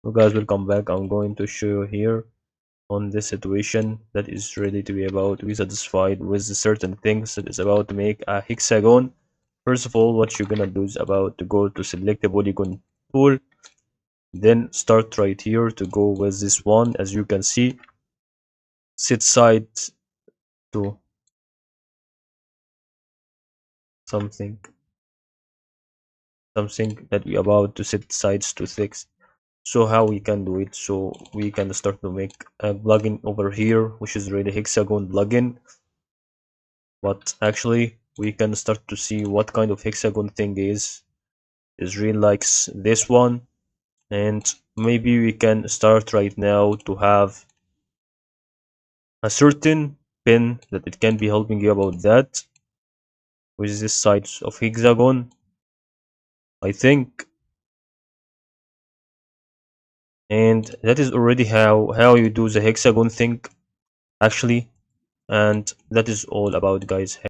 So guys, welcome back. I'm going to show you here on this situation that is ready to be about to be satisfied with the certain things that is about to make a hexagon. First of all, what you're gonna do is about to go to select the polygon tool, then start right here to go with this one. As you can see, set sides to something something that we about to set sides to 6. So how we can do it? So we can start to make a plugin over here, which is really hexagon plugin. But actually we can start to see what kind of hexagon thing is really likes this one, and maybe we can start right now to have a certain pin that it can be helping you about that with this side of hexagon, I think. And that is already how you do the hexagon thing actually. And that is all about, guys.